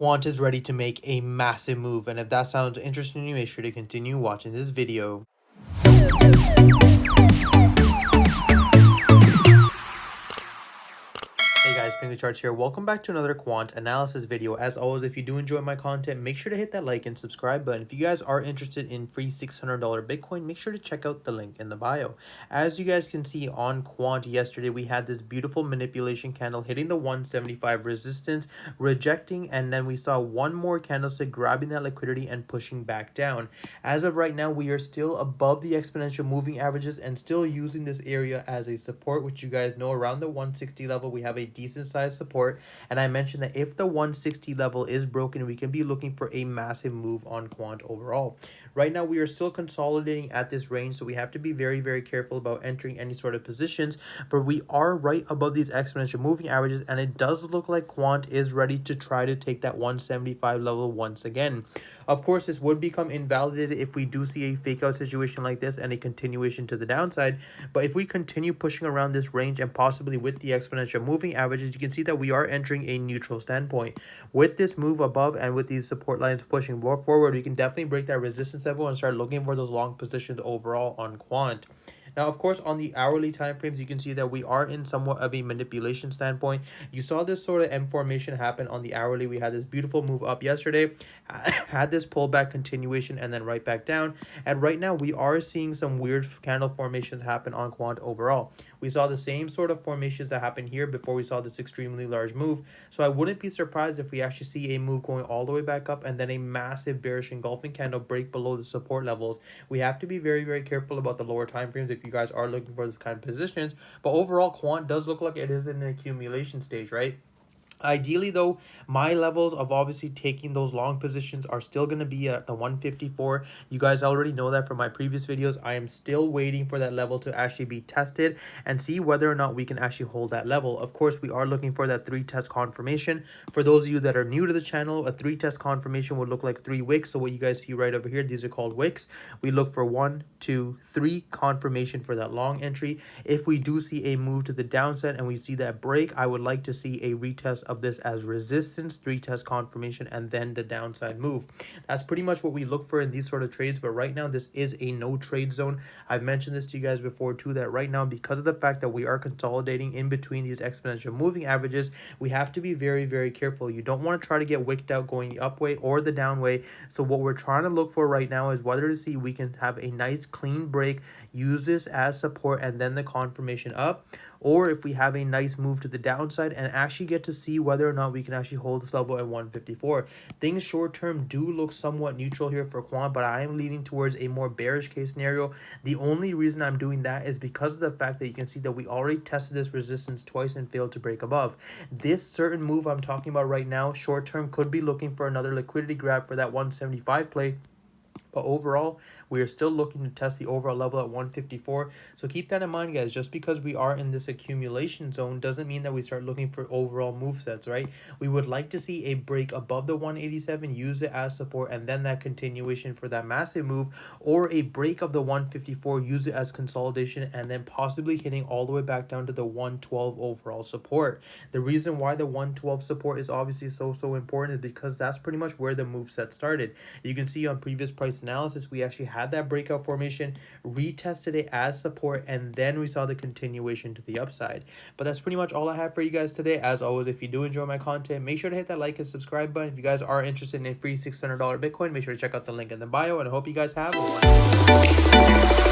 Quant is ready to make a massive move, and if that sounds interesting to you, make sure to continue watching this video. Hey guys, Pingu Charts here. Welcome back to another quant analysis video. As always, if you do enjoy my content, make sure to hit that like and subscribe button. If you guys are interested in free $600 Bitcoin, make sure to check out the link in the bio. As you guys can see on quant yesterday, we had this beautiful manipulation candle hitting the 175 resistance, rejecting, and then we saw one more candlestick grabbing that liquidity and pushing back down. As of right now, we are still above the exponential moving averages and still using this area as a support, which you guys know around the 160 level, we have a decent size support. And I mentioned that if the 160 level is broken, we can be looking for a massive move on quant overall. Right now, we are still consolidating at this range, so we have to be very careful about entering any sort of positions, but we are right above these exponential moving averages, and it does look like quant is ready to try to take that 175 level once again. Of course, this would become invalidated if we do see a fake out situation like this and a continuation to the downside, but if we continue pushing around this range and possibly with the exponential moving averages, you can see that we are entering a neutral standpoint. With this move above and with these support lines pushing more forward, we can definitely break that resistance level and start looking for those long positions overall on quant. Now, of course, on the hourly time frames, you can see that we are in somewhat of a manipulation standpoint. You saw this sort of M formation happen on the hourly. We had this beautiful move up yesterday, had this pullback continuation, and then right back down. And right now, we are seeing some weird candle formations happen on quant overall. We saw the same sort of formations that happened here before we saw this extremely large move. So I wouldn't be surprised if we actually see a move going all the way back up and then a massive bearish engulfing candle break below the support levels. We have to be very careful about the lower time frames if you guys are looking for this kind of positions. But overall, quant does look like it is in an accumulation stage, right? Ideally, though, my levels of obviously taking those long positions are still going to be at the 154. You guys already know that from my previous videos. I am still waiting for that level to actually be tested and see whether or not we can actually hold that level. Of course, we are looking for that 3-test confirmation. For those of you that are new to the channel, a 3-test confirmation would look like 3 wicks. So what you guys see right over here, these are called wicks. We look for 1, 2, 3 confirmation for that long entry. If we do see a move to the downside and we see that break, I would like to see a retest of this as resistance, 3-test confirmation, and then the downside move. That's pretty much what we look for in these sort of trades, but right now this is a no trade zone. I've mentioned this to you guys before too, that right now, because of the fact that we are consolidating in between these exponential moving averages, we have to be very careful. You don't want to try to get wicked out going the up way or the down way. So what we're trying to look for right now is whether to see we can have a nice clean break, use this as support, and then the confirmation up, or if we have a nice move to the downside and actually get to see whether or not we can actually hold this level at 154. Things short term do look somewhat neutral here for quant, but I am leaning towards a more bearish case scenario. The only reason I'm doing that is because of the fact that you can see that we already tested this resistance twice and failed to break above. This certain move I'm talking about right now, short term, could be looking for another liquidity grab for that 175 play. But overall, we are still looking to test the overall level at 154. So keep that in mind, guys. Just because we are in this accumulation zone doesn't mean that we start looking for overall move sets, right? We would like to see a break above the 187, use it as support, and then that continuation for that massive move, or a break of the 154, use it as consolidation, and then possibly hitting all the way back down to the 112 overall support. The reason why the 112 support is obviously so important is because that's pretty much where the move set started. You can see on previous price analysis, we actually had that breakout formation, retested it as support, and then we saw the continuation to the upside. But that's pretty much all I have for you guys today. As always, if you do enjoy my content, make sure to hit that like and subscribe button. If you guys are interested in a free $600 Bitcoin, make sure to check out the link in the bio, and I hope you guys have a wonderful day.